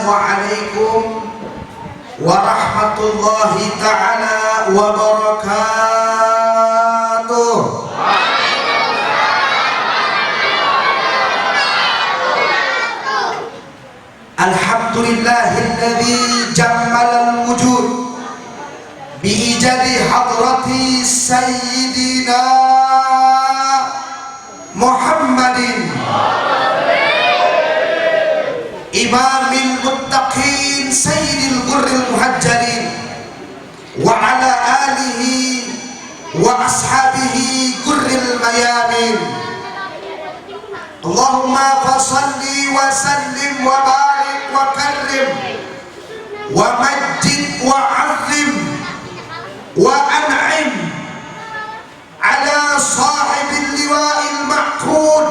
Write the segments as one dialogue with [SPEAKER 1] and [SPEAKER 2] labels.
[SPEAKER 1] Assalamualaikum warahmatullahi ta'ala wabarakatuh. Alhamdulillahilladzi jammalal wujud biijadi hadrati sayyidina Muhammadin imamil muttaqin sayyidil ghurril muhajjalin wa ala alihi wa ashabihi ghurril mayamin. Allahumma fasalli wa sallim wa barik wa karrim wa majid wa azim wa an'im ala sahibil liwa'il ma'qud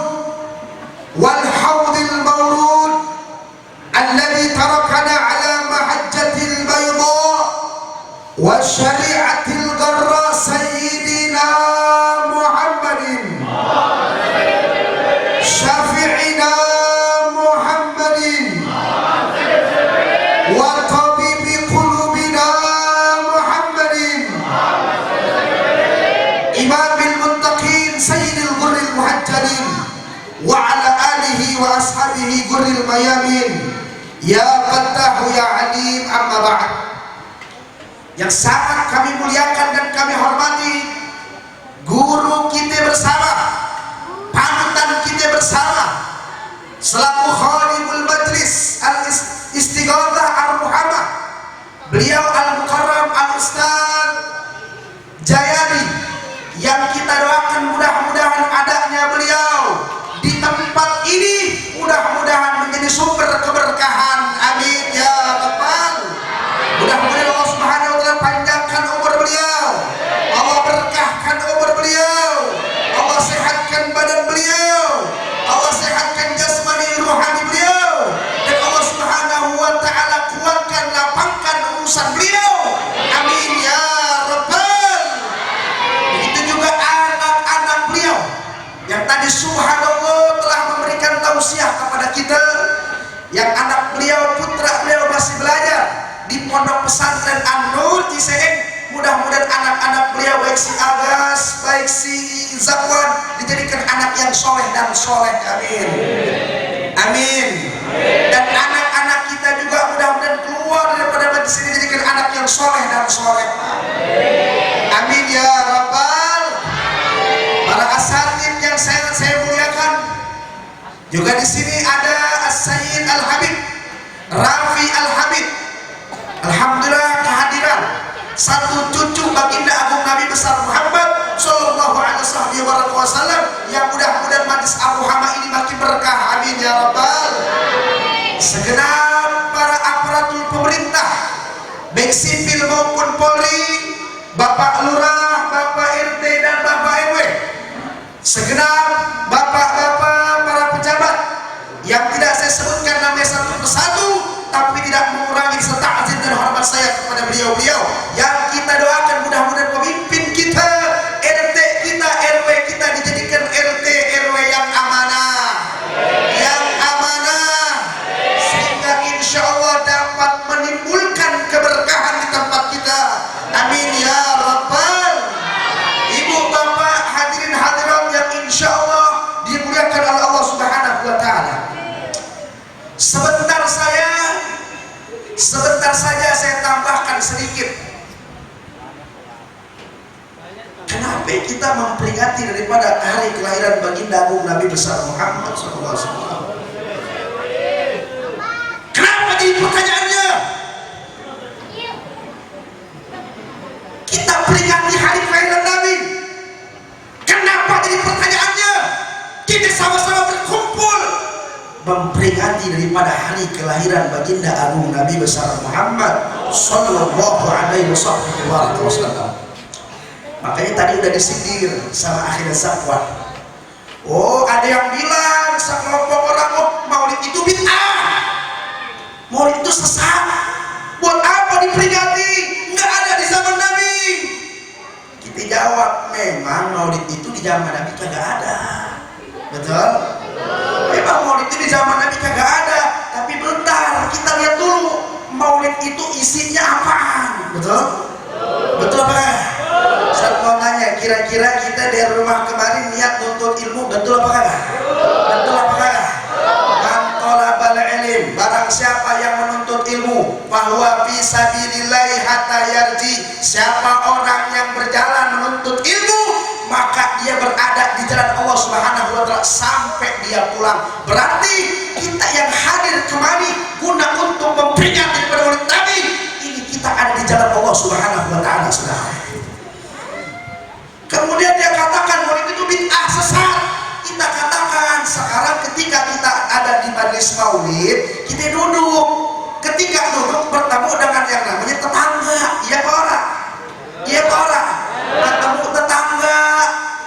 [SPEAKER 1] wal hawdil mawrud alladhi tarakana ala mahajjatil bayda wa syari'atil gharra sayyidina Muhammadin syafi'ina Muhammadin wa tabibi qulubina Muhammadin imamil muttaqin sayyidil ghurril muhajjalin wa ala alihi wa ashabihi ghurril mayamin. Ya Fattahu ya Alim, amma ba'd. Yang sangat kami muliakan dan kami hormati guru kita bersama, panutan kita bersama, selaku khaliful majlis al-istighatsah al-muhammad, beliau al-mukarram al-ustaz Jayadi, yang kita doakan mudah-mudahan adanya beliau di tempat ini mudah-mudahan menjadi sumber keberkahan. Amin ya rabbal. Mudah-mudahan Allah Subhanahu wa taala panjangkan umur beliau, Allah berkahkan umur beliau, Allah sehatkan badan beliau, Allah sehatkan jasmani rohani beliau, dan Allah Subhanahu wa taala kuatkan, lapangkan urusan beliau. Amin ya rabbal. Begitu juga anak-anak beliau yang tadi subhanallah telah memberikan tausiah kepada kita, yang anak beliau, putra beliau masih belajar di pondok pesantren An-Nur Ciseeng. Mudah-mudahan anak-anak beliau, baik si Agas, baik si Zakwan, dijadikan anak yang soleh dan soleh. Amin. Amin. Dan anak-anak kita juga mudah-mudahan keluar daripada majlis ini dijadikan anak yang soleh dan soleh. Amin ya rabbal. Para asatid yang saya muliakan, juga di sini ada As-Sayyid Al-Habib Rafi Al-Habib. Alhamdulillah kehadiran satu cucu baginda agung Nabi besar Muhammad sallallahu alaihi wasallam, yang mudah-mudahan majlis Ar-Ruhama ini makin berkah. Amin ya rabbal. Segenap para aparatur pemerintah, baik sipil maupun Polri, Bapak Lurah, Bapak RT dan Bapak RW, segenap bapak-bapak para pejabat yang tidak saya sebutkan namanya satu persatu, tapi tidak mengurangi serta azim dan hormat saya kepada beliau-beliau yang kita doakan mudah-mudahan pemimpin kita, RT kita, RW kita dijadikan RT RW yang amanah, sehingga insya Allah dapat menimbulkan keberkahan di tempat kita. Amin ya rabbal. Ibu bapak hadirin hadirat yang insya Allah dimuliakan oleh Allah Subhanahu wa taala, sebentar saja saya tambahkan sedikit. Kenapa kita memperingati daripada hari kelahiran baginda agung Nabi besar Muhammad SAW? Kenapa jadi pertanyaannya? Kita peringati hari kelahiran Nabi. Kenapa jadi pertanyaannya? Kita sama-sama berkumpul memperingati daripada hari kelahiran baginda agung Nabi besar Muhammad sallallahu alaihi wasallam. Makanya tadi udah disindir sama akhirnya Zakwan. Oh, ada yang bilang sekelompok orang, oh maulid itu bid'ah, maulid itu sesat, buat apa diperingati, nggak ada di zaman Nabi. Kita jawab, memang maulid itu di zaman Nabi kagak ada. Betul? Memang maulid itu di zaman Nabi kagak ada, tapi bentar kita lihat dulu isinya apaan? Betul? Betul apa? Saya mau nanya, kira-kira kita dari rumah kemarin niat nuntut ilmu, betul apa kagak? Betul apa kagak? Man talabal ilm, barang siapa yang menuntut ilmu, bahwa fi sabilillah hatta yarji, siapa orang yang berjalan menuntut ilmu, maka dia berada di jalan Allah Subhanahu wa taala sampai dia pulang. Berarti kita yang hadir kemari guna untuk memperingati kepada Maulid Nabi, ini kita ada di jalan Allah Subhanahu wa taala, Saudara. Kemudian dia katakan Maulid itu bid'ah, sesat. Kita katakan sekarang ketika kita ada di majelis Maulid, kita duduk. Ketika duduk bertemu dengan yang namanya tetangga, iya Pak orang? Iya Pak orang? Ketemu tetangga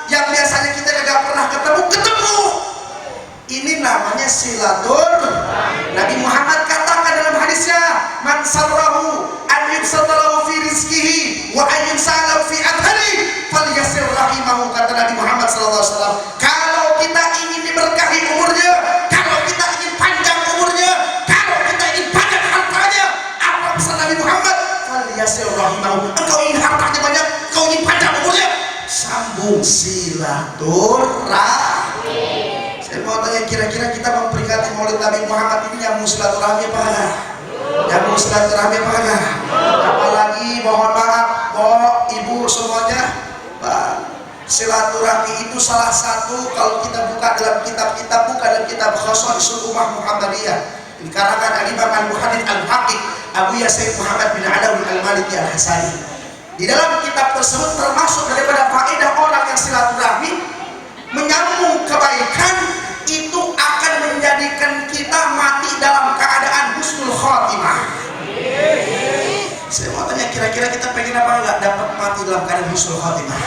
[SPEAKER 1] yang biasanya kita gak pernah ketemu. Ini namanya silaturahmi. Nabi Muhammad katakan dalam hadisnya, man sarrahu an yubsatalahu fi rizqihi wa an yumsalahu fi athari falyasir rahimahu, kata Nabi Muhammad SAW. Kalau kita ingin diberkahi umurnya, kalau kita ingin panjang umurnya, kalau kita ingin banyak hartanya, apa pesan Nabi Muhammad? Falyasir rahimahu. Engkau ingin hartanya banyak, engkau ingin panjang umurnya, sambung silaturahmi. Saya mau tanya, kira-kira kita memperingati Maulid Nabi Muhammad ini nyambung silaturahmi apa enggak? Nyambung silaturahmi apa enggak? Apalagi mohon maaf, ibu semuanya, silaturahmi itu salah satu, kalau kita buka dalam kitab-kitab, buka dalam kitab Khosaisul Ummah Muhammadiyah, dikarenakan Al-Imam Al-Muhaddits Al-Faqih Abu Yasin Muhammad bin Alawi Al-Maliki Al-Hasani. Di dalam kitab tersebut termasuk daripada faedah orang yang silaturahmi menyambung kebaikan, itu akan menjadikan kita mati dalam keadaan husnul khotimah. Saya mau tanya, kira-kira kita pengen apa enggak dapat mati dalam keadaan husnul khotimah?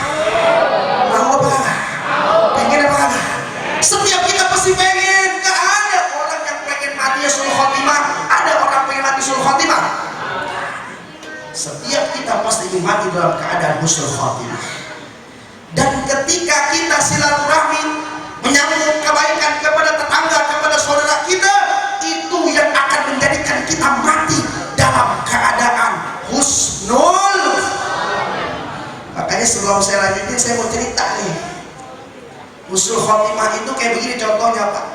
[SPEAKER 1] Mau apa enggak? Pengen apa enggak? Setiap kita pasti pengen. Enggak ada orang yang pengen mati husnul khotimah. Ada orang pengen mati husnul khotimah? Setiap kita pasti ingin mati dalam keadaan husnul khotimah. Dan ketika kita silaturahmi menyambung kebaikan kepada tetangga, kepada saudara kita, itu yang akan menjadikan kita mati dalam keadaan husnul. Makanya sebelum saya lanjutin, saya mau cerita nih. Husnul khotimah itu kayak begini contohnya, Pak.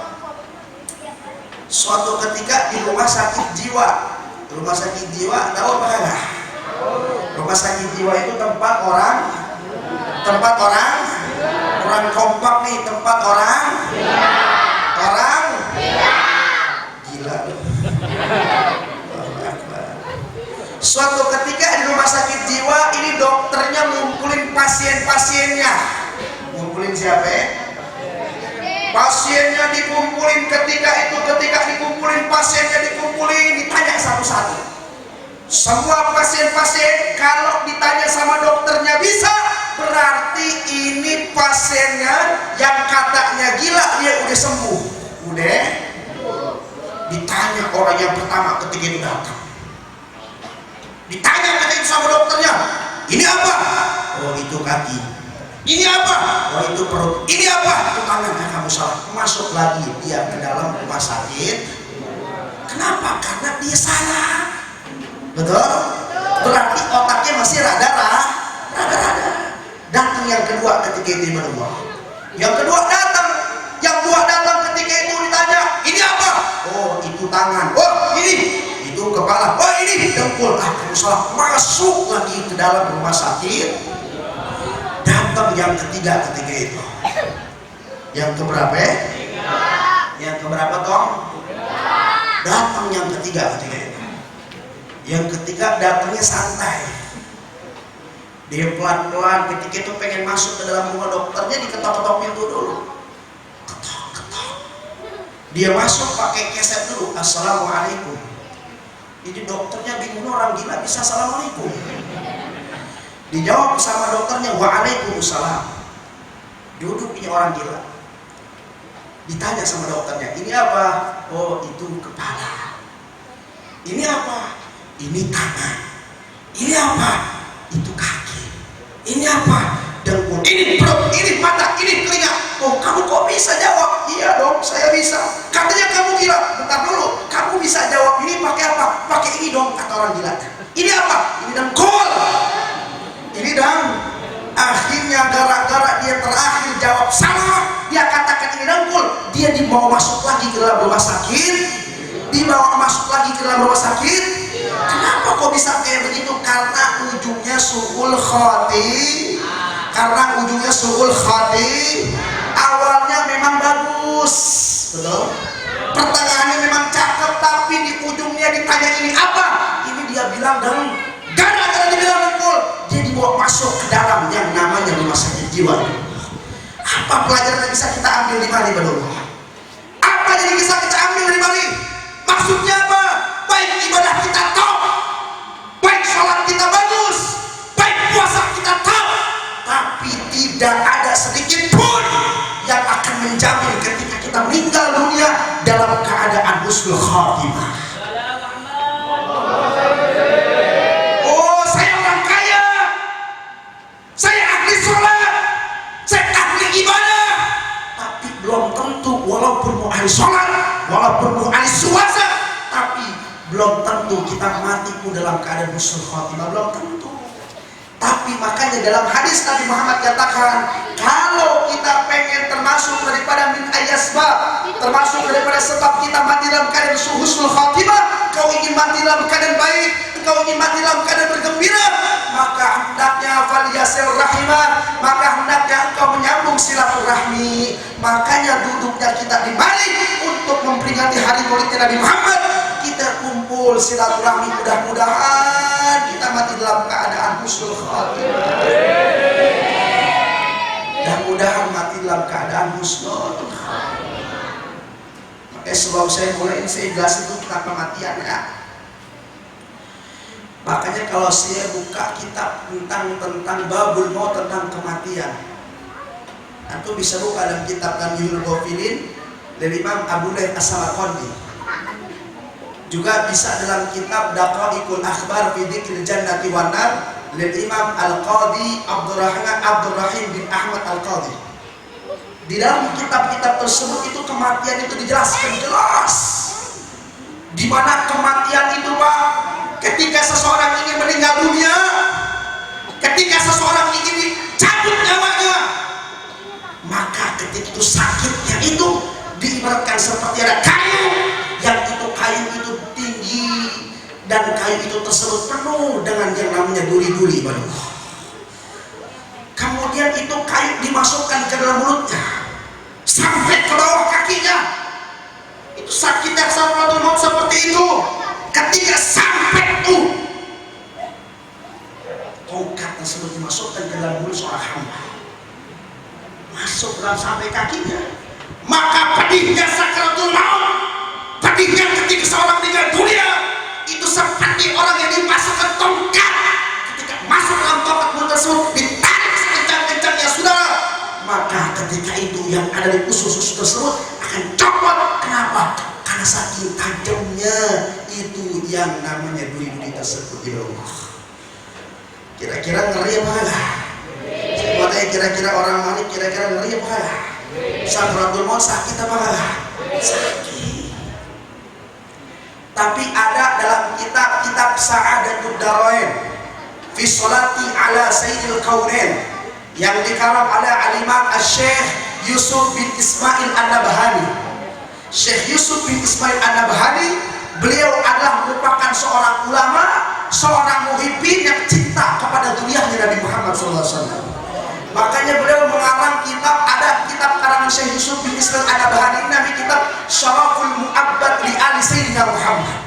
[SPEAKER 1] Suatu ketika di rumah sakit jiwa. Rumah sakit jiwa, tahu apa enggak? Rumah sakit jiwa itu tempat orang kompak nih, tempat orang gila. Suatu ketika di rumah sakit jiwa ini dokternya ngumpulin pasien-pasiennya. Ngumpulin siapa ya? Pasiennya dikumpulin. Ketika dikumpulin pasiennya, ditanya satu-satu. Semua pasien-pasien kalau ditanya sama dokternya bisa, berarti ini pasiennya yang katanya gila dia udah sembuh. Udah ditanya orang yang pertama ketika itu datang, ditanya ketika itu sama dokternya, ini apa? Oh itu kaki. Ini apa? Oh itu perut. Ini apa? Itu tangan. Kamu salah. Masuk lagi dia ke dalam rumah sakit. Kenapa? Karena dia salah. Betul? Berarti otaknya masih rada-rada. Datang yang kedua ketika itu menunggu. Yang kedua datang. Yang dua datang ketika itu ditanya, ini apa? Oh itu tangan. Oh ini. Itu kepala. Oh ini dengkul. Kamu salah. Masuk lagi ke dalam rumah sakit. Datang yang ketiga ketika itu. Yang keberapa? Yang keberapa Tom? Datang yang ketiga ketika itu. Yang ketiga datangnya santai. Dia pelan-pelan ketika itu pengen masuk ke dalam rumah dokternya, diketok-ketok pintu dulu. Ketok-ketok. Dia masuk pakai keset dulu. Assalamualaikum. Jadi dokternya bingung, orang gila bisa assalamualaikum. Dijawab sama dokternya, waalaikumsalam. Duduk ini orang gila. Ditanya sama dokternya, ini apa? Oh itu kepala. Ini apa? Ini tangan. Ini apa? Itu kaki. Ini apa? Dengkul. Ini perut. Ini mata. Ini telinga. Oh kamu kok bisa jawab? Iya dong saya bisa. Katanya kamu gila. Bentar dulu. Kamu bisa jawab ini pakai apa? Pakai ini dong kata orang gila. Ini apa? Ini dengkul. Ini dang. Akhirnya gara-gara dia terakhir jawab salah, dia katakan ini dengkul, dia dibawa masuk lagi ke dalam rumah sakit. Dibawa masuk lagi ke dalam rumah sakit. Kenapa kok bisa kayak begitu? Karena ujungnya su'ul khati. Karena ujungnya su'ul khati. Awalnya memang bagus, betul? Pertengahannya memang cakep, tapi di ujungnya ditanya ini apa? Ini dia bilang dan gara-gara dibilang dengkul, dia dibawa masuk ke dalam yang namanya rumah sakit jiwa. Apa pelajaran yang bisa kita ambil di mari, betul? Apa yang bisa kita ambil dari mari? Maksudnya apa? Baik ibadah kita top, baik sholat kita bagus, baik puasa kita top, tapi tidak ada sedikit pun yang akan menjamin ketika kita meninggal dunia dalam keadaan husnul khatimah. Oh, saya orang kaya, saya ahli sholat, saya ahli ibadah, tapi belum tentu walaupun mau ahli sholat, walaupun mau ahli puasa, tapi belum tentu kita mati pun dalam keadaan husnul khatimah, belum tentu. Tapi makanya dalam hadis Nabi Muhammad katakan, kalau kita pengen termasuk daripada min ayasbab, termasuk daripada sebab kita mati dalam keadaan husnul khatimah, kau ingin mati dalam keadaan baik, kau ingin mati dalam keadaan bergembira, maka hendaknya falyasil rahimah, maka hendaknya engkau menyambung silaturahmi. Makanya duduknya kita di balik untuk memperingati hari maulidnya Nabi Muhammad, kita kumpul silaturahmi, mudah-mudahan kita mati dalam keadaan husnul khatimah. Mudah-mudahan mati dalam keadaan husnul khatimah. Makanya sebelum saya mulai ini saya jelas itu tentang kematian ya. Makanya kalau saya buka kitab tentang babul maut, tentang kematian, antum bisa buka dalam kitab Tamyi'ul Ghafilin dari Imam Abu Layth As-Samarqandi. Juga bisa dalam kitab Daqaiqul Akhbar fi Dzikril Jannati wan Nar dari Imam Al-Qadhi Abdurrahim bin Ahmad Al-Qadhi. Di dalam kitab-kitab tersebut itu kematian itu dijelaskan jelas. Di mana kematian itu, Pak, ketika seseorang ingin meninggal dunia, ketika seseorang ingin dicabut nyawanya, maka ketika itu sakitnya itu diibaratkan seperti ada kayu, yang itu kayu itu tinggi dan kayu itu tersebut penuh dengan yang namanya duri-duri, baru. Kemudian itu kayu dimasukkan ke dalam mulutnya sampai ke bawah kakinya. Itu sakitnya sakratul maut seperti itu. Ketika sampai itu tongkat tersebut dimasukkan ke dalam mulut seorang hamba, masuk dalam sampai kakinya, maka pedihnya sakratul maut, pedihnya ketika seorang meninggal dunia itu seperti orang yang dimasukkan tongkat. Ketika masuk dalam tongkat mulut tersebut ditarik sekencang-kencangnya, saudara, maka ketika itu yang ada di usus-usus tersebut akan copot. Kenapa? Karena saking tajamnya itu yang namanya duri-duri tersebut. Ya Allah, kira-kira ngeri apa enggak? Makanya kira-kira orang mati kira-kira ngeri apa enggak? Sakratul maut sakit apa enggak? Sakit. Tapi ada dalam kitab Sa'adatud Darain fi sholati ala sayyidil kaunain yang dikarang oleh Al-Imam Syekh Yusuf bin Ismail An-Nabhani. Syekh Yusuf bin Ismail An-Nabhani, beliau adalah merupakan seorang ulama, seorang muhibbin yang cinta kepada dunianya Nabi Muhammad SAW. Makanya beliau mengarang kitab, ada kitab karangan Syekh Yusuf bin Ismail An-Nabhani, namanya kitab Syaraful Mu'abbad li Ali Sayyidina Muhammad.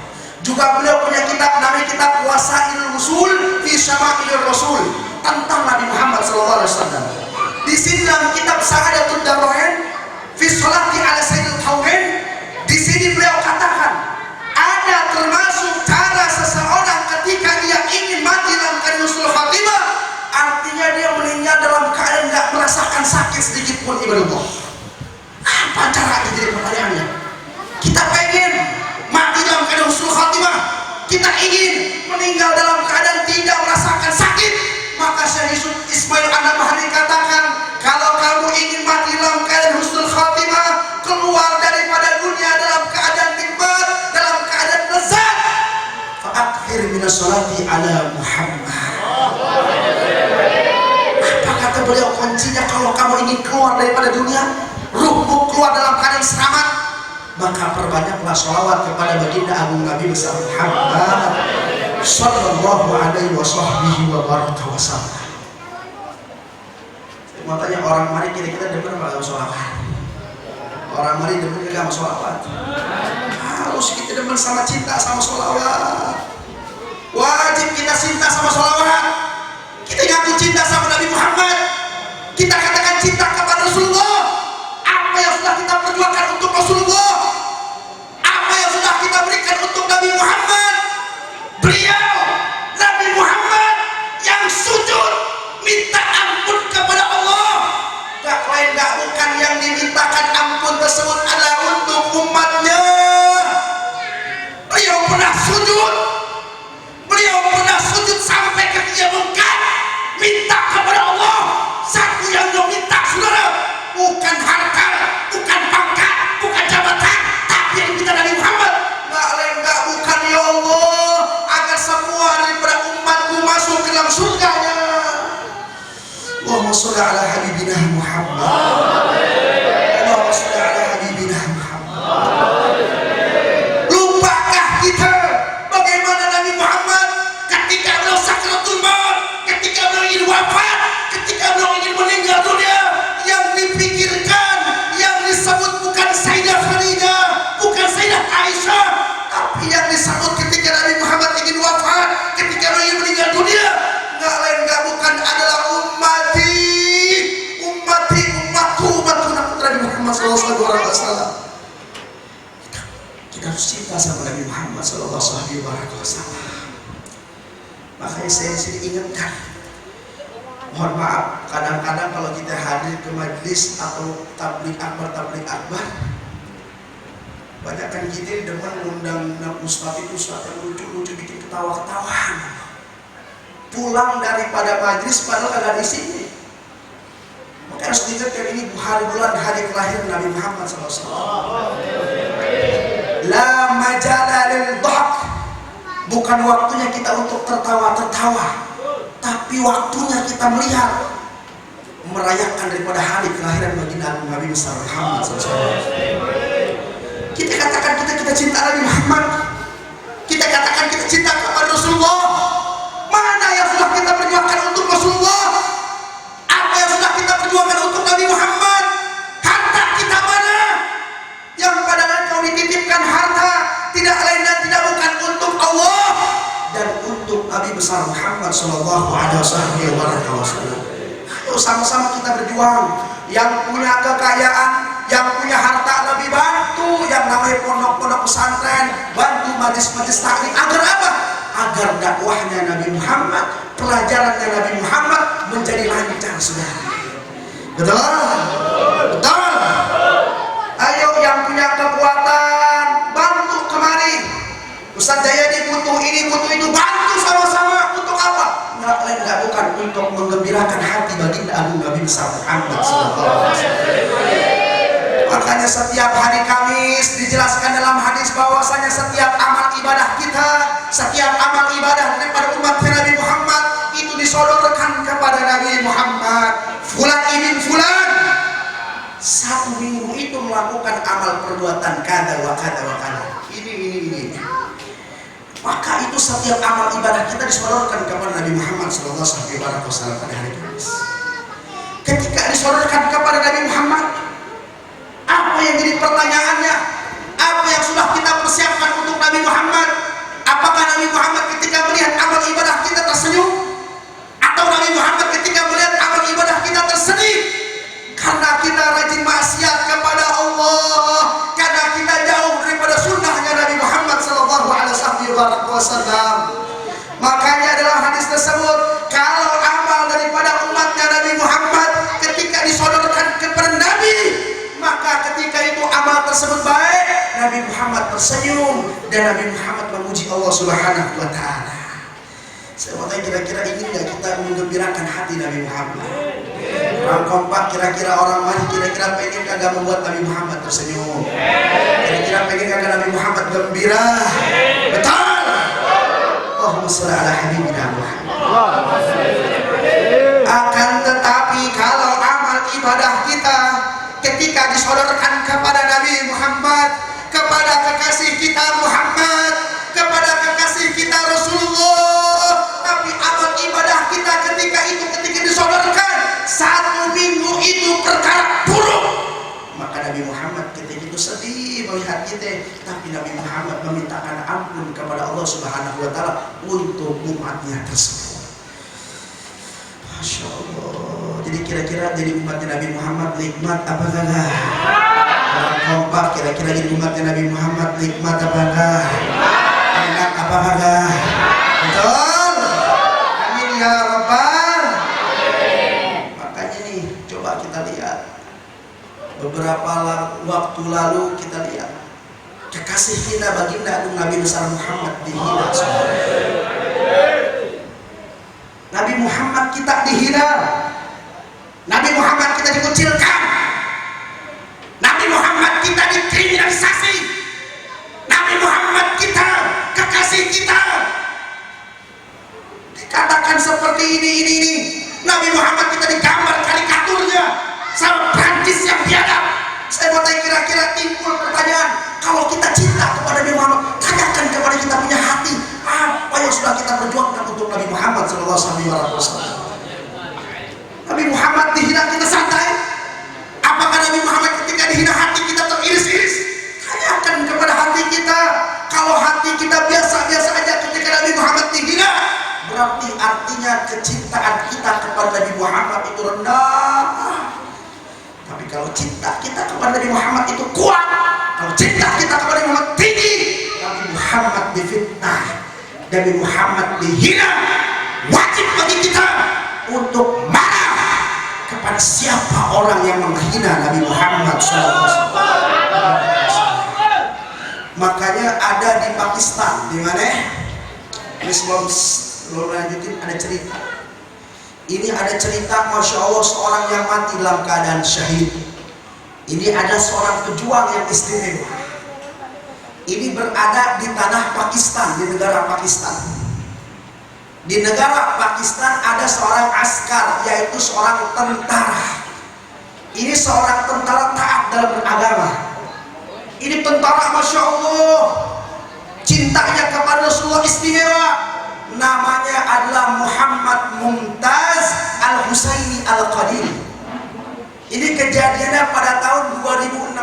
[SPEAKER 1] Juga beliau punya kitab namanya kitab Wasailul Usul fi Syama'il Rasul, tentang Nabi Muhammad SAW. Di sini dalam kitab Sa'adatud Darain fi sholati ala sayyidil kaunain, di sini beliau katakan ada termasuk cara seseorang ketika dia ingin mati dalam keadaan husnul khatimah, artinya dia meninggal dalam keadaan tidak merasakan sakit sedikit pun. Ibadah, apa caranya? Jadi pertanyaannya, kita pengen mati dalam keadaan husnul khatimah, kita ingin meninggal dalam keadaan tidak merasakan sakit, maka Syekh Yusuf Ismail An-Nabhani katakan, kalau kamu ingin mati dalam keadaan husnul khatimah, keluar daripada dunia dalam keadaan nikmat, dalam keadaan lezat, fa'akthir sholati ala Muhammad. Apa kata beliau kuncinya kalau kamu ingin keluar daripada dunia, ruhmu keluar dalam keadaan selamat, maka perbanyaklah sholawat kepada baginda agung Nabi besar Muhammad sallallahu alaihi wasallam. Saya mau tanya orang mari kira-kira demen nggak sholawat? Orang mari demen nggak sholawat? Harus kita demen sama cinta sama sholawat. Wajib kita cinta sama sholawat. Kita ngaku cinta sama Nabi Muhammad. Kita katakan cinta kepada Rasulullah. Apa yang sudah kita perjuangkan untuk Rasulullah, apa yang sudah kita berikan untuk Nabi Muhammad. Beliau Nabi Muhammad yang sujud minta ampun kepada Allah. Gak lain gak bukan yang dimintakan ampun tersebut adalah untuk umatnya. Beliau pernah sujud. Beliau pernah sujud sampai kakinya bengkak minta kepada Allah. Satu yang dia minta, saudara, bukan harta, bukan pangkat, bukan jabatan, tapi yang diminta dari Muhammad gak lain gak bukan, ya Allah, agar semua daripada umatku masuk ke dalam surganya. Allahumma sholli ala habibina Muhammad. Allahumma sholli ala habibina Muhammad. Lupakah kita bagaimana Nabi Muhammad ketika beliau sakaratul maut, ketika beliau ingin wafat, ketika beliau ingin meninggal dunia, yang dipikirkan, yang disebut bukan Sayyidah Khadijah, bukan Sayyidah Aisyah, tapi yang disebut ketika Nabi Muhammad ingin wafat, ketika beliau ingin meninggal dunia, nggak lain nggak bukan adalah umatku, Nabi Muhammad sallallahu alaihi wasallam. Kita harus cinta sama Nabi Muhammad sallallahu alaihi wasallam. Makanya saya di sini ingatkan, mohon maaf, kadang-kadang kalau kita hadir ke majlis atau tabligh akbar, banyak kan kita depan undang ustaz yang lucu-lucu bikin ketawa-ketawaan. Pulang daripada majlis padahal kagak di sini. Maka harus diingatkan ini hari bulan hari kelahiran Nabi Muhammad SAW. La majala lil dhahk. Bukan waktunya kita untuk tertawa-tertawa, tapi waktunya kita melihat, merayakan daripada hari kelahiran baginda Nabi besar Muhammad SAW. Kita katakan kita cinta Nabi Muhammad, kita katakan kita cinta kepada Rasulullah. Mana yang sudah kita perjuangkan untuk Rasulullah? Apa yang sudah kita perjuangkan untuk Nabi Muhammad? Harta kita mana? Yang pada engkau dititipkan harta tidak lain dan tidak bukan untuk Allah dan untuk Nabi besar Muhammad sallallahu alaihi wasallam. Ayo sama-sama kita berjuang. Yang punya kekayaan, yang punya harta, lebih bantu yang namanya pondok-pondok pesantren, bantu majlis-majlis taklim. Agar apa? Agar dakwahnya Nabi Muhammad, pelajarannya Nabi Muhammad menjadi lancar, saudara. Betul? Betul. Ayo yang punya kekuatan, bantu kemari. Ustaz Jayadi butuh ini, butuh itu, bantu sama-sama. Untuk apa? Nggak lain nggak bukan untuk menggembirakan hati baginda agung Nabi besar Muhammad sallallahu alaihi wasallam. Makanya setiap hari Kamis dijelaskan dalam hadis bahwasanya setiap amal ibadah kita, setiap amal ibadah daripada umat Nabi Muhammad itu disodorkan kepada Nabi Muhammad. Fulan ibn fulan satu minggu itu melakukan amal perbuatan kada wa kada wa kada. Ini. Maka itu setiap amal ibadah kita disodorkan kepada Nabi Muhammad sallallahu alaihi wasallam pada hari Kamis. Ketika disodorkan kepada Nabi Muhammad, apa yang jadi pertanyaannya? Apa yang sudah kita persiapkan untuk Nabi Muhammad? Apakah Nabi Muhammad ketika melihat amal ibadah kita tersenyum? Atau Nabi Muhammad ketika melihat amal ibadah kita tersedih? Karena kita rajin maksiat kepada Allah, karena kita jauh daripada sunnahnya Nabi Muhammad sallallahu alaihi wasallam. Makanya dalam hadis tersebut, kalau amal daripada umatnya Nabi Muhammad ketika disodorkan kepada Nabi, maka ketika itu amal tersebut baik, Nabi Muhammad tersenyum dan Nabi Muhammad memuji Allah Subhanahu wa taala. Saya mau tanya, kira-kira ingin nggak kita menggembirakan hati Nabi Muhammad? Orang kompak, kira-kira orang mana kira-kira pengen kagak membuat Nabi Muhammad tersenyum? Kira-kira pengen kagak Nabi Muhammad gembira? Betul. Oh, sholli ala habibina Muhammad. Akan tetapi kalau amal ibadah kita ketika disodorkan kepada Nabi Muhammad, kepada kekasih kita Muhammad, kepada kekasih kita Rasulullah, tapi amal ibadah kita ketika disodorkan satu minggu itu perkara buruk, maka Nabi Muhammad ketika itu sedih melihat kita, tapi Nabi Muhammad memintakan ampun kepada Allah Subhanahu wa Ta'ala untuk umatnya tersebut. Masya Allah. Jadi kira-kira jadi umatnya Nabi Muhammad nikmat apa enggak? Orang kompak kira-kira jadi umatnya Nabi Muhammad nikmat apa enggak? Enak apa enggak? Betul? Amin ya Rabbal. Makanya nih coba kita lihat beberapa waktu lalu, kita lihat kekasih kita baginda Agung Nabi besar Muhammad dihina. Nabi Muhammad kita dihina, Nabi Muhammad kita dikucilkan, Nabi Muhammad kita dikriminalisasi, Nabi Muhammad kita, kekasih kita dikatakan seperti ini. Nabi Muhammad kita digambar karikaturnya sama Prancis yang biadab. Saya mau tanya, kira-kira timbul pertanyaan, kalau kita cinta kepada Nabi Muhammad, tanyakan kepada kita punya hati, apa yang sudah kita perjuangkan untuk Nabi Muhammad SAW. Nabi Muhammad dihina kita santai. Apakah Nabi Muhammad ketika dihina hati kita teriris-iris? Tanyakan kepada hati kita. Kalau hati kita biasa-biasa aja ketika Nabi Muhammad dihina, berarti artinya kecintaan kita kepada Nabi Muhammad itu rendah. Tapi kalau cinta kita kepada Nabi Muhammad itu kuat, kalau cinta kita kepada Nabi Muhammad tinggi, Nabi Muhammad difitnah, Nabi Muhammad dihina, wajib bagi kita untuk marah kepada siapa orang yang menghina Nabi Muhammad SAW. Makanya ada di Pakistan, di mana? Ini sebelum lanjutin ada cerita. Ini ada cerita, Masya Allah, seorang yang mati dalam keadaan syahid. Ini ada seorang pejuang yang istimewa. Ini berada di tanah Pakistan, di negara Pakistan. Di negara Pakistan ada seorang askar, yaitu seorang tentara. Ini seorang tentara taat dalam beragama. Ini tentara, Masya Allah, cintanya kepada Rasulullah istimewa. Namanya adalah Muhammad Mumtaz Al-Husaini Al-Qadiri. Ini kejadiannya pada tahun 2016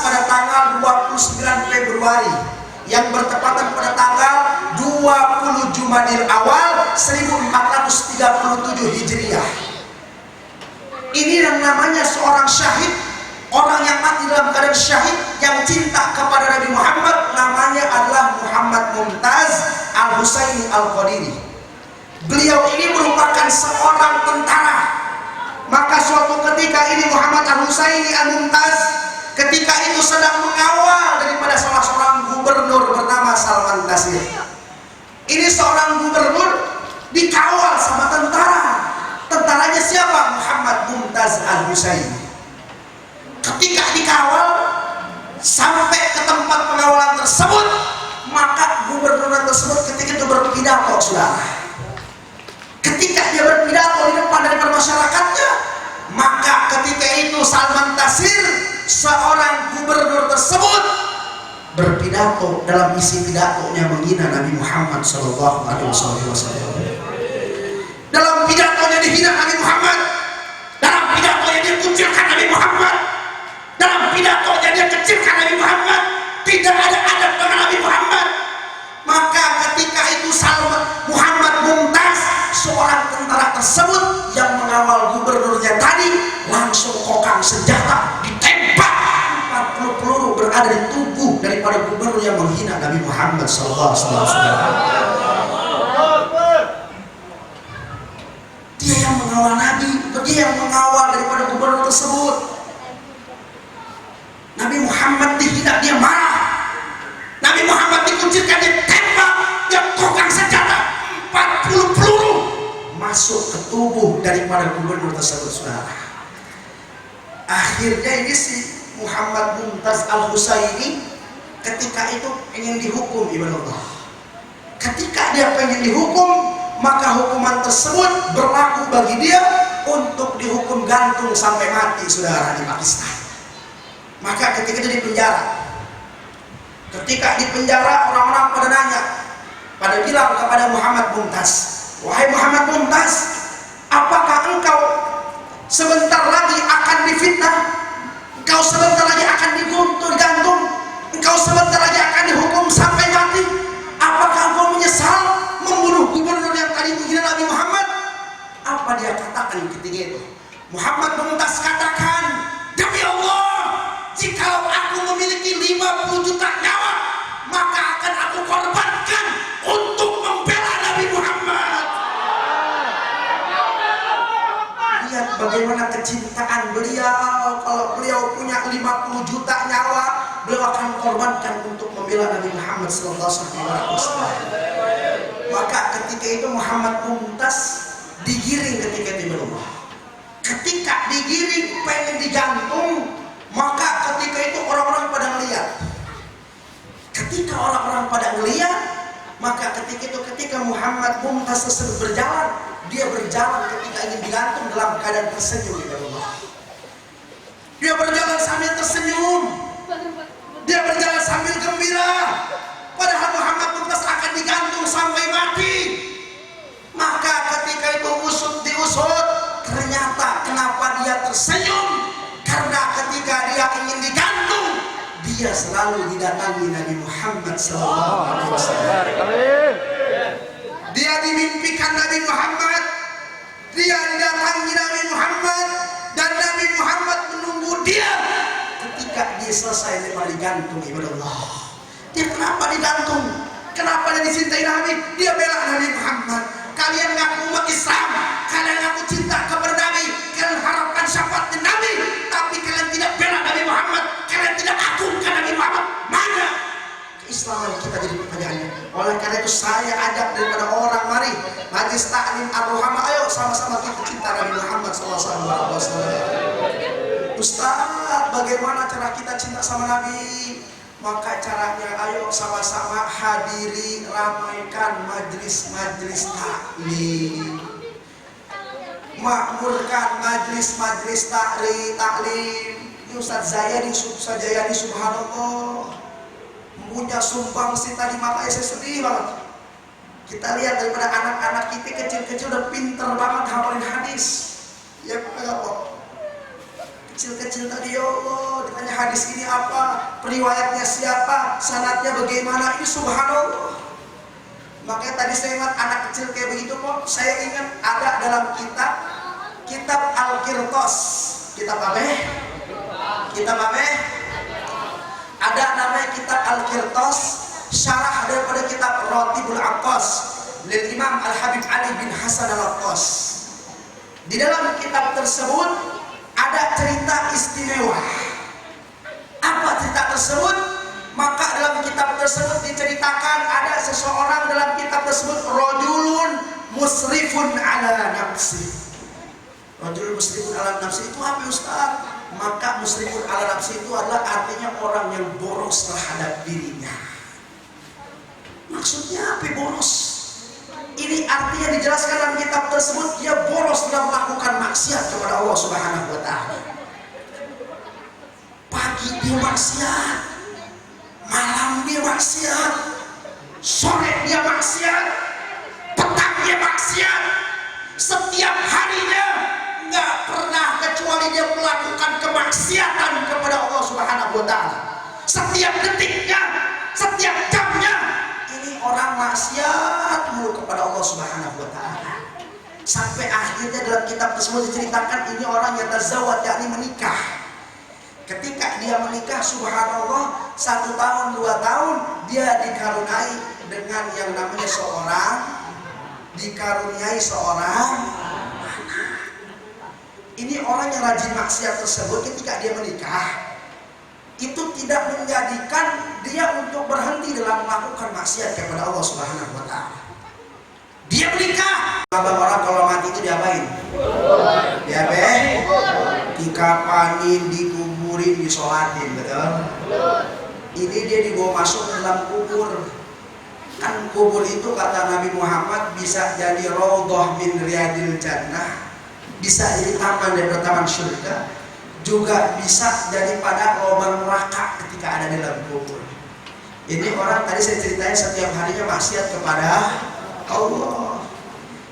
[SPEAKER 1] pada tanggal 29 Februari yang bertepatan pada tanggal 20 Jumadil Awal 1437 Hijriah. Ini yang namanya seorang syahid, orang yang mati dalam keadaan syahid yang cinta kepada Nabi Muhammad, namanya adalah Muhammad Mumtaz Al-Husaini Al-Qadiri. Beliau ini merupakan seorang tentara. Maka suatu ketika ini Muhammad Al-Husaini Al-Mumtaz ketika itu sedang mengawal daripada salah seorang gubernur bernama Salman Taseer. Ini seorang gubernur dikawal sama tentara. Tentaranya siapa? Muhammad Mumtaz Al-Husaini. Ketika dikawal sampai ke tempat pengawalan tersebut, maka gubernur tersebut ketika itu berpidato, saudara. Ketika dia berpidato di depan dari masyarakatnya, maka ketika itu Salman Taseer, seorang gubernur tersebut, berpidato dalam isi pidatonya menghina Nabi Muhammad SAW. Dalam pidatonya dihina Nabi Muhammad, dalam pidatonya dia kucilkan Nabi Muhammad, dalam pidatonya dia kecilkan Nabi Muhammad, tidak ada adab dengan Nabi Muhammad. Maka ketika itu Muhammad Mumtaz, seorang tentara tersebut yang mengawal gubernurnya tadi, langsung kokang senjata ditembak, 40 peluru berada di tubuh daripada gubernur yang menghina Nabi Muhammad SAW. Dia yang mengawal Nabi, dia yang mengawal daripada gubernur tersebut. Nabi Muhammad dihina, dia marah. Nabi Muhammad dikucilkan, dia tembak, dia kokang senjata, 40 peluru masuk ke tubuh daripada gubernur tersebut, saudara. Akhirnya ini si Muhammad Mumtaz Al-Husaini ketika itu ingin dihukum ibadallah. Ketika dia pengen dihukum, maka hukuman tersebut berlaku bagi dia untuk dihukum gantung sampai mati, saudara, di Pakistan. Maka ketika dia di penjara, orang-orang pada nanya, pada bilang kepada Muhammad Mumtaz, wahai Muhammad Mumtaz, apakah engkau sebentar lagi akan difitnah? Engkau sebentar lagi akan digantung? Engkau sebentar lagi akan dihukum sampai mati? Apakah engkau menyesal membunuh gubernur yang tadi menghina Nabi Muhammad? Apa dia katakan ketika itu? Muhammad Mumtaz katakan, demi Allah, jikalau aku memiliki 50 juta nyawa, maka akan aku korbankan untuk membela Nabi Muhammad. Lihat bagaimana kecintaan beliau. Kalau beliau punya 50 juta nyawa, beliau akan korbankan untuk membela Nabi Muhammad SAW. Maka ketika itu Muhammad Mumtaz digiring ketika itu Allah. Ketika digiring pengen digantung, maka ketika itu orang-orang pada ngeliat. Ketika orang-orang pada ngeliat, maka ketika Muhammad Mumtaz tersebut berjalan, dia berjalan ketika ingin digantung dalam keadaan tersenyum ya Allah. Dia berjalan sambil tersenyum, dia berjalan sambil gembira, padahal Muhammad Mumtaz akan digantung sampai mati. Maka ketika itu diusut, ternyata kenapa dia tersenyum? Karena ketika dia ingin digantung, dia selalu didatangi Nabi Muhammad SAW. Dia dimimpikan Nabi Muhammad, dia didatangi Nabi Muhammad, dan Nabi Muhammad menunggu dia ketika dia selesai digantung. Ibadallah, dia kenapa digantung? Kenapa dia dicintai Nabi? Dia bela Nabi Muhammad. Kalian ngaku umat Islam, kalian ngaku cinta kepada Nabi, kalian harapkan syafaat Nabi, tapi kalian tidak bela Nabi Muhammad, kalian tidak agungkan Nabi Muhammad. Mana keislaman kita jadi pertanyaannya? Oleh karena itu saya ajak daripada orang, mari majlis taklim ar-ruhama, ayo sama-sama kita cinta Nabi Muhammad SAW. Ustaz, bagaimana cara kita cinta sama Nabi? Maka caranya ayo sama-sama hadiri, ramaikan majlis-majlis taklim, makmurkan majlis-majlis taklim. Ustaz Zayadi subhanallah punya sumbangsi tadi, makanya saya sedih banget. Kita lihat daripada anak-anak kita kecil-kecil udah pinter banget hafalin hadis. Ya Pak, kecil-kecil tadi, ya Allah, ditanya hadis ini apa, periwayatnya siapa, sanadnya bagaimana, ini subhanallah. Makanya tadi saya ingat anak kecil kayak begitu kok, saya ingat ada dalam kitab Al-Qirtas. Kitab apa? Ada namanya kitab Al-Qirtas, syarah daripada kitab Ratibul Aqas lil Imam Al-Habib Ali bin Hasan Al-Aqas. Di dalam kitab tersebut ada cerita istimewa. Apa cerita tersebut? Maka dalam kitab tersebut diceritakan ada seseorang dalam kitab tersebut, rajulun musrifun ala nafsi. Rajulun musrifun ala nafsi itu apa Ustaz? Maka musrifun ala nafsi itu adalah artinya orang yang boros terhadap dirinya. Maksudnya apa boros? Ini artinya dijelaskan dalam kitab tersebut, dia boros dalam melakukan maksiat kepada Allah Subhanahu wa Ta'ala. Pagi dia maksiat, malam dia maksiat, sore dia maksiat, petang dia maksiat. Setiap harinya nggak pernah kecuali dia melakukan kemaksiatan kepada Allah Subhanahu wa Ta'ala. Setiap detiknya, setiap jamnya, ini orang maksiat mulu kepada Allah Subhanahu wa Ta'ala. Sampai akhirnya dalam kitab tersebut diceritakan ini orang yang tazawwaj, yakni menikah. Ketika dia menikah, subhanallah, 1 tahun 2 tahun dia dikaruniai dengan yang namanya seorang ini orang yang rajin maksiat tersebut ketika dia menikah itu tidak menjadikan dia untuk berhenti dalam melakukan maksiat kepada Allah Subhanahu wa Ta'ala. Dia menikah. Abang orang kalau mati itu diapain? Dikapanin, dikuburin, disolatin, betul? Ini dia dibawa masuk ke dalam kubur. Kan kubur itu kata Nabi Muhammad bisa jadi raudhah min riyadil jannah, bisa jadi taman dari taman surga, juga bisa daripada lubang neraka ketika ada di dalam kubur. Ini orang tadi saya ceritain setiap harinya maksiat kepada Allah.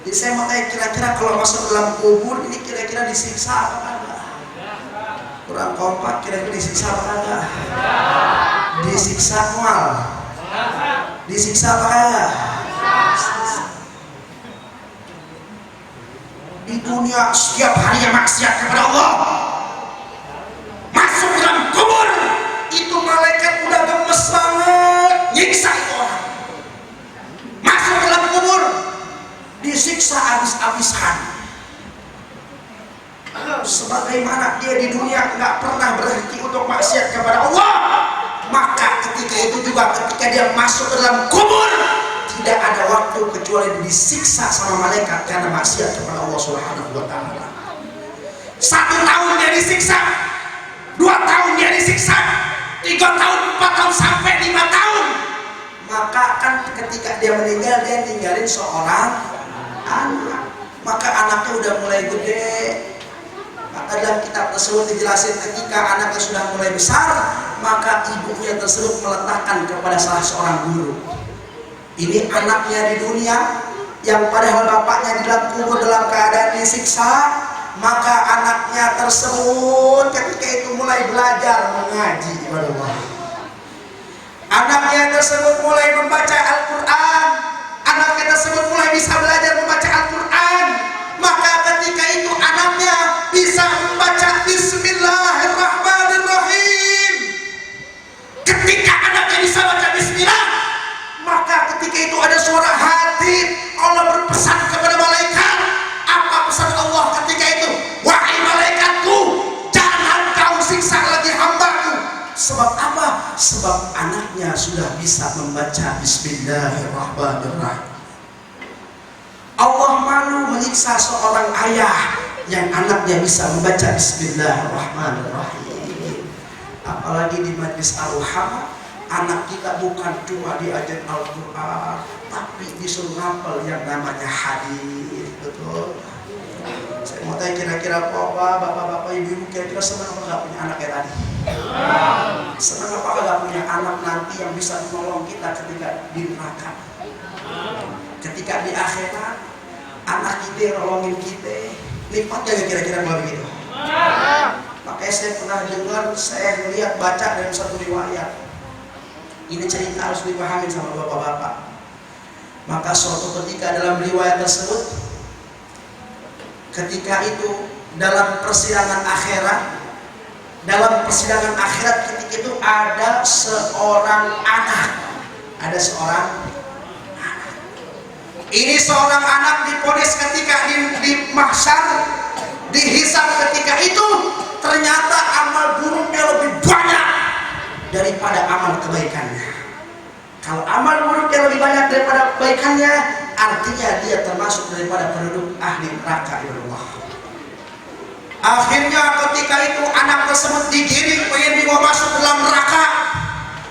[SPEAKER 1] Jadi saya mau tanya, kira-kira kalau masuk dalam kubur ini kira-kira disiksa apa enggak? Kurang kompak, kira-kira disiksa apa enggak? Disiksa mual. Disiksa apa enggak? Di dunia setiap harinya maksiat kepada Allah. Masuk dalam kubur, itu malaikat udah gemes banget nyiksa itu orang. Masuk dalam kubur, disiksa habis-habisan. Sebagaimana dia di dunia nggak pernah berhenti untuk maksiat kepada Allah, maka ketika itu juga ketika dia masuk ke dalam kubur, tidak ada waktu kecuali disiksa sama malaikat karena maksiat kepada Allah Subhanahu wa Ta'ala. 1 tahun dia disiksa, 2 tahun dia disiksa, 3 tahun, 4 tahun sampai 5 tahun. Maka kan ketika dia meninggal, dia tinggalin seorang anak. Maka anaknya udah mulai gede. Maka dalam kitab tersebut dijelasin ketika anaknya sudah mulai besar, maka ibunya tersebut meletakkan kepada salah seorang guru. Ini anaknya di dunia yang padahal bapaknya di dalam kubur dalam keadaan disiksa, maka anaknya tersebut ketika itu mulai belajar mengaji kepada Allah. Anaknya tersebut mulai membaca Al-Quran, anaknya tersebut mulai bisa belajar membaca Al-Quran. Maka ketika itu anaknya bisa membaca Bismillahirrahmanirrahim. Ketika anaknya bisa baca Bismillah, maka ketika itu ada suara hati. Allah berpesan kepada malaikat. Apa pesan Allah ketika itu? Wahai malaikatku, jangan kau siksa lagi hambaku. Sebab apa? Sebab anaknya sudah bisa membaca Bismillahirrahmanirrahim. Allah malu menyiksa seorang ayah yang anaknya bisa membaca Bismillahirrahmanirrahim. Apalagi di majlis Ar-Ruhama, anak kita bukan cuma diajar Al-Quran, tapi disuruh ngapal yang namanya hadis. Betul. Saya mau tanya, kira-kira bapak-bapak, ibu-ibu, kira-kira senang apa gak punya anak kayak tadi? Senang apa gak punya anak nanti yang bisa menolong kita ketika di neraka? Ketika di akhirat, anak kita nolongin kita, nikmatnya gak kira-kira kalau begitu? Makanya saya pernah dengar, saya melihat baca dalam satu riwayat. Ini cerita harus dipahami sama bapak-bapak. Maka suatu ketika dalam riwayat tersebut, ketika itu dalam persidangan akhirat ketika itu ada seorang anak. Ini seorang anak diponis ketika di mahsyar, dihisab ketika itu, ternyata amal buruknya lebih banyak daripada amal kebaikannya. Kalau amal buruknya lebih banyak daripada kebaikannya, artinya dia termasuk daripada penduduk ahli neraka. Allah. Akhirnya ketika itu anak tersebut digiring pengen dibawa masuk dalam neraka.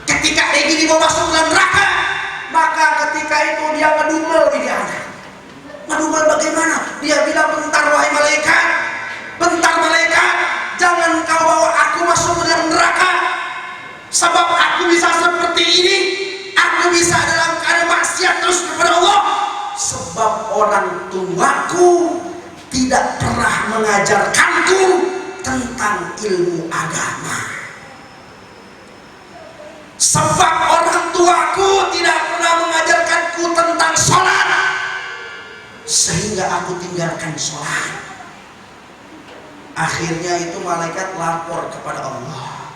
[SPEAKER 1] Ketika dia dibawa masuk dalam neraka, maka ketika itu dia ngedumel ini anak. Ngedumel bagaimana? Dia bilang, bentar wahai malaikat, bentar malaikat, jangan kau bawa aku masuk ke dalam neraka. Sebab aku bisa seperti ini, aku bisa dalam keadaan maksiat terus kepada Allah. Sebab orang tuaku tidak pernah mengajarkanku tentang ilmu agama. Sebab orang tuaku tidak pernah mengajarkanku tentang sholat, sehingga aku tinggalkan sholat. Akhirnya itu malaikat lapor kepada Allah.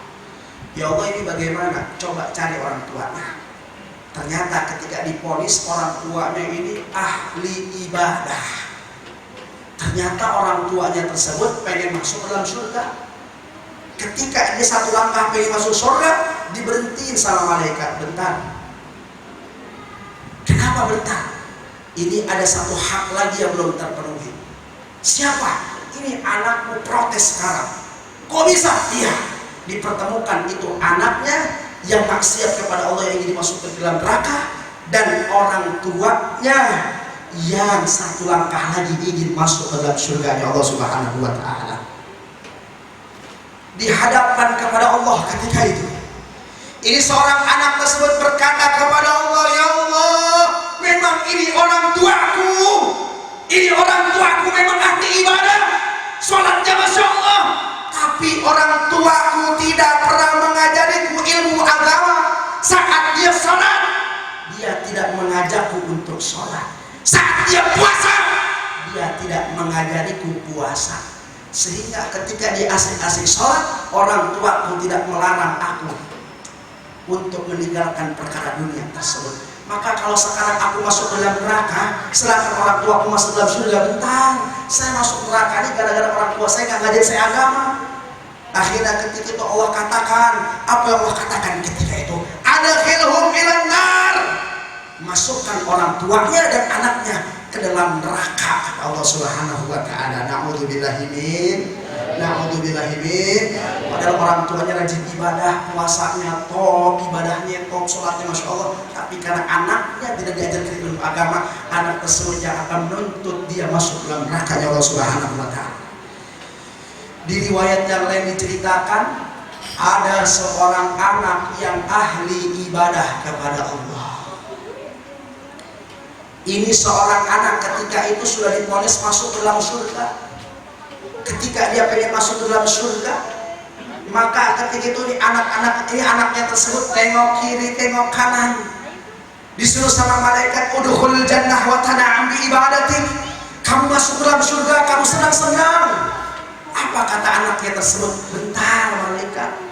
[SPEAKER 1] Ya Allah, ini bagaimana? Coba cari orang tuanya. Ternyata ketika diponis orang tuanya ini ahli ibadah. Ternyata orang tuanya tersebut pengen masuk dalam surga. Ketika dia satu langkah pengen masuk surga, diberhentiin sama malaikat. Bentar. Kenapa bentar? Ini ada satu hak lagi yang belum terpenuhi. Siapa? Ini anakmu protes sekarang. Kok bisa? Iya. Dipertemukan itu anaknya yang maksiat kepada Allah yang ingin dimasukkan ke dalam neraka, dan orang tuanya yang satu langkah lagi ingin masuk ke dalam surganya Allah Subhanahu wa ta'ala. Dihadapkan kepada Allah ketika itu, ini seorang anak tersebut berkata kepada Allah, ya Allah, memang ini orang tuaku, memang ahli ibadah, sholatnya Masya Allah, tapi orang tuaku tidak pernah mengajariku ilmu agama. Saat dia sholat, dia tidak mengajakku untuk sholat. Saat dia puasa, dia tidak mengajariku puasa. Sehingga ketika dia asik-asik sholat, orang tuaku tidak melarang aku untuk meninggalkan perkara dunia tersebut. Maka kalau sekarang aku masuk ke dalam neraka, sedangkan orang tuaku masuk dalam surga, bentang, saya masuk neraka ini gara-gara orang tua saya nggak ngajari saya agama. Akhirnya ketika itu Allah katakan, apa yang Allah katakan ketika itu? Adkhilhum ilan nar, masukkan orang tuanya dan anaknya ke dalam neraka, kata Allah Subhanahu wa ta'ala. Na'udzubillahi min. Padahal orang tuanya rajin ibadah, puasanya top, ibadahnya top, sholatnya Masya Allah, tapi karena anaknya tidak diajarkan ilmu agama, anak tersebut yang akan menuntut dia masuk dalam neraka Allah Subhanahu wa ta'ala. Di riwayat yang lain diceritakan, ada seorang anak yang ahli ibadah kepada Allah. Ini seorang anak ketika itu sudah divonis masuk ke dalam surga. Ketika dia pengen masuk ke dalam surga, maka ketika itu anaknya tersebut tengok kiri, tengok kanan, disuruh sama malaikat, udkhulul jannah wa tana'am bi ibadatik, kamu masuk ke dalam surga, kamu senang-senang. Apa kata anaknya tersebut? Bentar malaikat,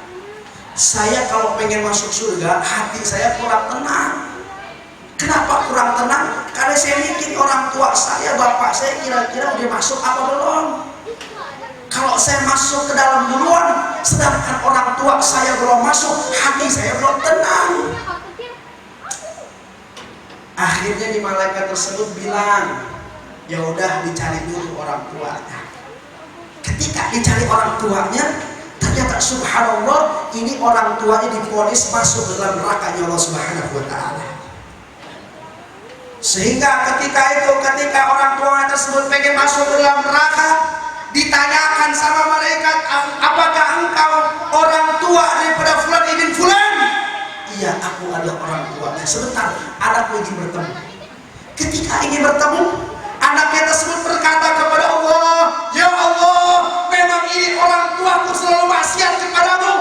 [SPEAKER 1] saya kalau pengen masuk surga, hati saya kurang tenang. Kenapa kurang tenang? Karena saya mikir orang tua saya, bapak saya kira-kira udah masuk apa belum. Kalau saya masuk ke dalam duluan, sedangkan orang tua saya belum masuk, hati saya belum tenang. Akhirnya di malaikat tersebut bilang, ya udah dicari dulu orang tuanya. Ketika dicari orang tuanya, ternyata subhanallah, ini orang tuanya divonis masuk ke dalam neraka Allah Subhanahu wa ta'ala. Sehingga ketika orang tua tersebut pengen masuk ke dalam neraka, ditanyakan sama malaikat, apakah engkau orang tua daripada fulan ibn fulan? Iya, aku adalah orang tuanya. Sebentar, anakku ingin bertemu. Ketika ingin bertemu, anaknya tersebut berkata kepada Allah, ya Allah, memang ini orang tuaku selalu maksiat kepadamu,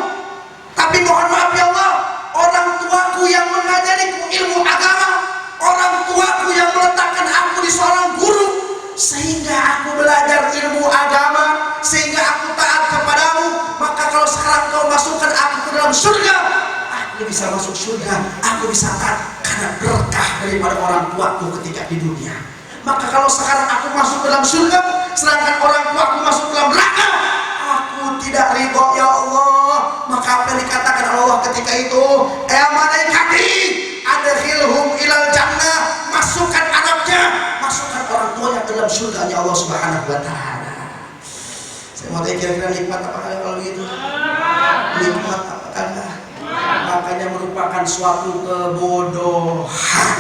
[SPEAKER 1] tapi mohon maaf ya Allah, orang tuaku yang mengajariku ilmu agama, orang tuaku yang meletakkan aku di seorang guru, sehingga aku belajar ilmu agama, sehingga aku taat kepadamu. Maka kalau sekarang kau masukkan aku ke dalam surga, aku bisa masuk surga, aku bisa taat karena berkah daripada orang tuaku ketika di dunia. Maka kalau sekarang aku masuk ke dalam surga, sedangkan orang tuaku masuk ke dalam neraka, aku tidak ridho ya Allah. Maka apa yang dikatakan Allah ketika itu, ya malaikati adkhilhum ilal jannah, masukkan anaknya, masukkan orang tuanya ke dalam surganya Allah Subhanahu wa ta'ala. Saya mau tanya kira-kira nikmat apa kalian kalau begitu? Nikmat apa kalian? Makanya merupakan suatu kebodohan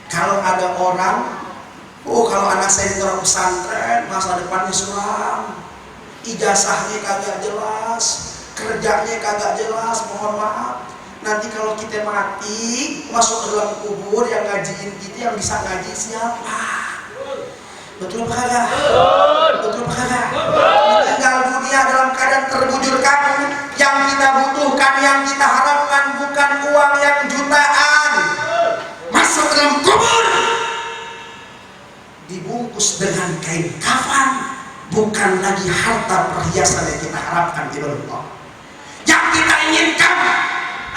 [SPEAKER 1] kalau ada orang, kalau anak saya di orang pesantren, masa depannya suram, ijazahnya kagak jelas, kerjanya kagak jelas, mohon maaf. Nanti kalau kita mati, masuk ke dalam kubur, yang ngajiin kita, yang bisa ngaji siapa? Betul apa kagak? Betul apa kagak? Meninggal dunia dalam keadaan terbujur kaki. Yang kita butuhkan, yang kita harapkan bukan uang yang jutaan. Masuk ke dalam kubur, dibungkus dengan kain kafan, bukan lagi harta perhiasan yang kita harapkan di Allah. Yang kita inginkan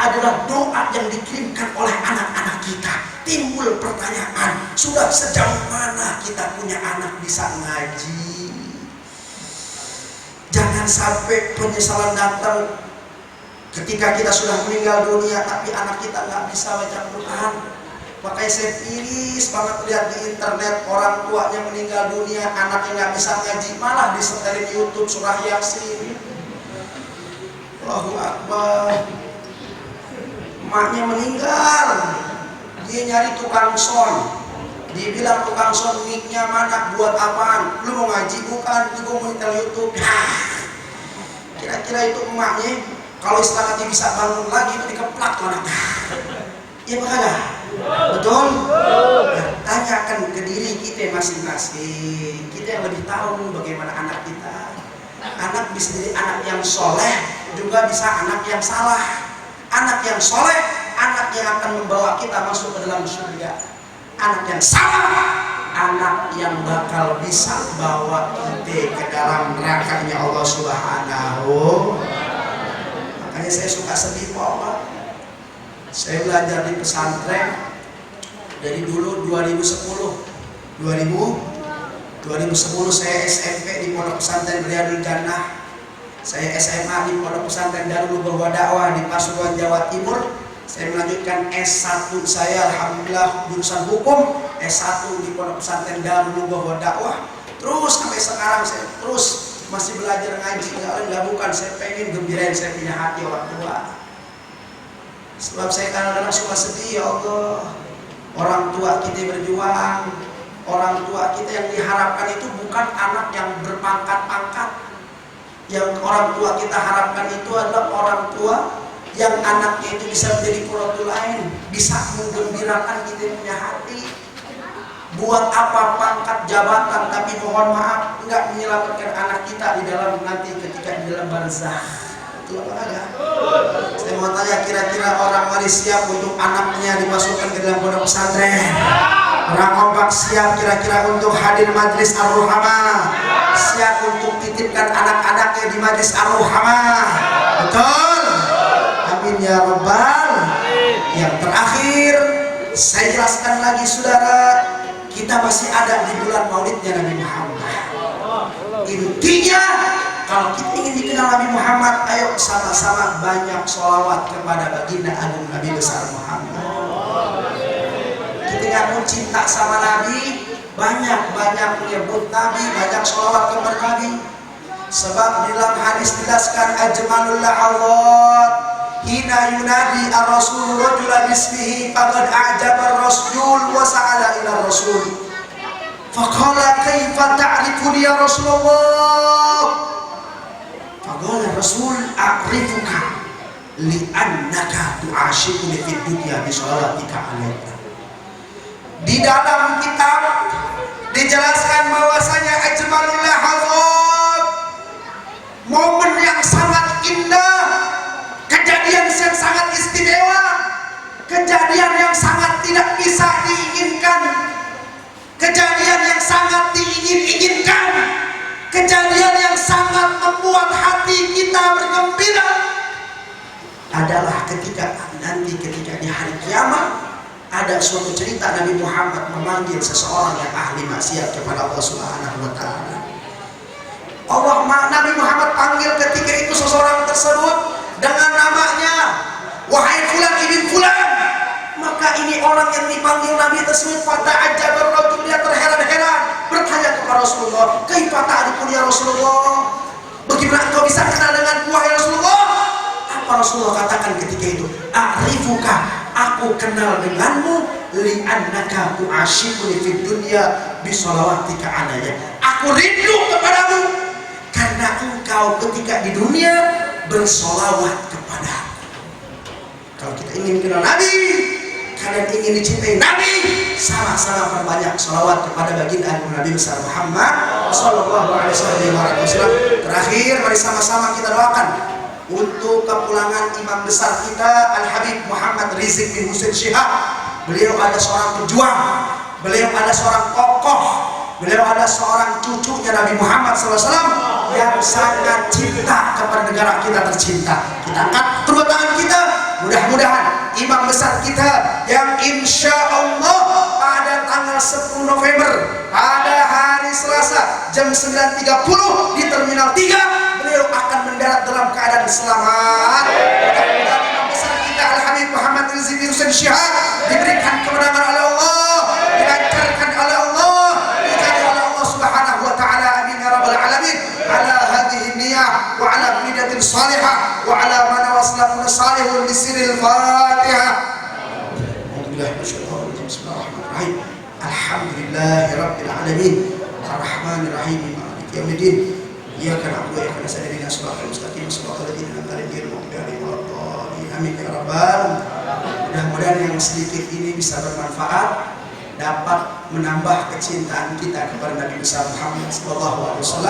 [SPEAKER 1] adalah doa yang dikirimkan oleh anak-anak kita. Timbul pertanyaan, sudah sejauh mana kita punya anak bisa ngaji? Jangan sampai penyesalan datang ketika kita sudah meninggal dunia tapi anak kita nggak bisa baca Quran. Makanya saya iris banget lihat di internet orang tuanya meninggal dunia, anaknya nggak bisa ngaji, malah disetelin YouTube surah Yasin. Allahu Akbar. Maknya meninggal, dia nyari tukang son. Dia bilang tukang son, mic-nya mana, buat apaan? Lu mau ngaji? Bukan, juga mau nyetel YouTube. Kira-kira itu emaknya kalau istilah nanti bisa bangun lagi itu dikeplak tuh anak. Iya makanya betul? Nah, tanyakan ke diri kita masing-masing. Kita yang lebih tahu bagaimana anak kita. Anak bisa jadi anak yang soleh, juga bisa anak yang salah. Anak yang soleh, anak yang akan membawa kita masuk ke dalam surga. Anak yang salah, anak yang bakal bisa bawa kita ke dalam nerakanya Allah Subhanahu. Makanya saya suka sedih Pak. Saya belajar di pesantren dari dulu 2010 saya SMP di Pondok Pesantren Riyadul Jannah. Saya SMA di Pondok Pesantren Darul Lubah Dakwah di Pasuruan, Jawa Timur. Saya melanjutkan S1 saya alhamdulillah jurusan hukum, S1 di Pondok Pesantren Darul Lubah Dakwah. Terus sampai sekarang saya terus masih belajar ngaji. Enggak bukan, saya pengen gembirain saya punya hati orang tua. Sebab saya kadang-kadang suka sedih, ya Allah. Orang tua kita berjuang, orang tua kita yang diharapkan itu bukan anak yang berpangkat-pangkat. Yang orang tua kita harapkan itu adalah orang tua yang anaknya itu bisa menjadi qurratul ain, bisa menggembirakan kita punya hati. Buat apa pangkat jabatan, tapi mohon maaf enggak menyelamatkan anak kita di dalam nanti ketika di dalam barzakh. Itu apa ya? Saya mau tanya, kira-kira orang mari siap untuk anaknya dimasukkan ke dalam pondok pesantren? Orang kompak siap kira-kira untuk hadir majlis Ar-Ruhamah? Siap untuk titipkan anak-anaknya di majlis Ar-Ruhamah? Betul? Amin ya Rabbal. Yang terakhir saya jelaskan lagi saudara, kita masih ada di bulan maulidnya Nabi Muhammad. Intinya kalau kita ingin dikenal Nabi Muhammad, ayo sama-sama banyak sholawat kepada baginda agung Nabi besar Muhammad. Kita nggak mau cinta sama Nabi, banyak-banyak menyebut Nabi, banyak sholawat kepada Nabi. Sebab di dalam hadis dijelaskan ajmalul la'awat hina yunadi ar-rasul rajula bismihi faqad a'jaba ar-rasul wa sa'ala ila rasul faqala kaifa ta'rifuni ya Rasulullah. Faqala Rasul a'rifuka li'annaka tu'ashikuni fid dunya bi shalawatika alaika. Di dalam kitab dijelaskan bahwasanya ajmalul lahazat, momen yang sangat indah, kejadian yang sangat istimewa, kejadian yang sangat tidak bisa diinginkan, kejadian yang sangat diingin-inginkan, kejadian yang sangat membuat hati kita bergembira adalah ketika nanti ketika di hari kiamat ada suatu cerita Nabi Muhammad memanggil seseorang yang ahli maksiat kepada Allah Subhanahu wa taala. Nabi Muhammad panggil ketika itu seseorang tersebut dengan namanya, wahai fulan ibn fulan. Maka ini orang yang dipanggil Nabi tersebut fata'ajjaba ar-rajul, dia terheran-heran bertanya kepada Rasulullah, kaifa ta'rifuni ya Rasulullah? Bagaimana engkau bisa kenal dengan wahai Rasulullah? Apa Rasulullah katakan ketika itu? A'rifuka, aku kenal denganmu li'annaka tu'ashikuni fid dunya bi shalawatika alayya. Aku rindu kepadamu karena engkau ketika di dunia bersolawat kepadaku. Kalau kita ingin kenal Nabi, kalian ingin dicintai Nabi, sama-sama perbanyak sholawat kepada baginda Nabi besar Muhammad sallallahu alaihi wasallam. Terakhir, mari sama-sama kita doakan untuk kepulangan imam besar kita Al-Habib Muhammad Rizik bin Husain Syihab. Beliau ada seorang pejuang, beliau ada seorang tokoh, beliau ada seorang cucunya Nabi Muhammad SAW yang sangat cinta kepada negara kita tercinta. Kita angkat kedua tangan kita, mudah-mudahan imam besar kita yang insya Allah pada tanggal 10 November pada hari Selasa jam 9.30 di Terminal 3 beliau akan mendarat dalam keadaan selamat. Mudah-mudahan imam besar kita Al-Habib Muhammad Rizik bin Husain Syihab diberikan kemenangan oleh Allah, dilancarkan oleh Allah, dicari oleh Allah Subhanahu wa taala. Amin ya rabbal alamin. Ala hadhihi niyah wa ala niyatin salihah wa ala man waslahun salihun bisiril Fatihah. Bismillahirrahmanirrahim. Alhamdulillahirabbil alamin. Arrahmanirrahim. Maliki yaumiddin. Iyyaka na'budu wa iyyaka nasta'in. Ihdinas siratal mustaqim. Siratal ladzina an'amta 'alaihim ghairil maghdubi 'alaihim. Amin ya rabbal. Mudah-mudahan yang sedikit ini bisa bermanfaat, dapat menambah kecintaan kita kepada Nabi besar Muhammad SAW,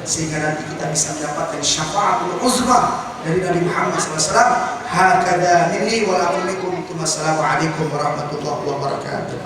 [SPEAKER 1] sehingga nanti kita bisa mendapatkan syafaatul uzma dari Nabi Muhammad SAW. Hakadha minni wa lakum. Wassalamualaikum warahmatullahi wabarakatuh.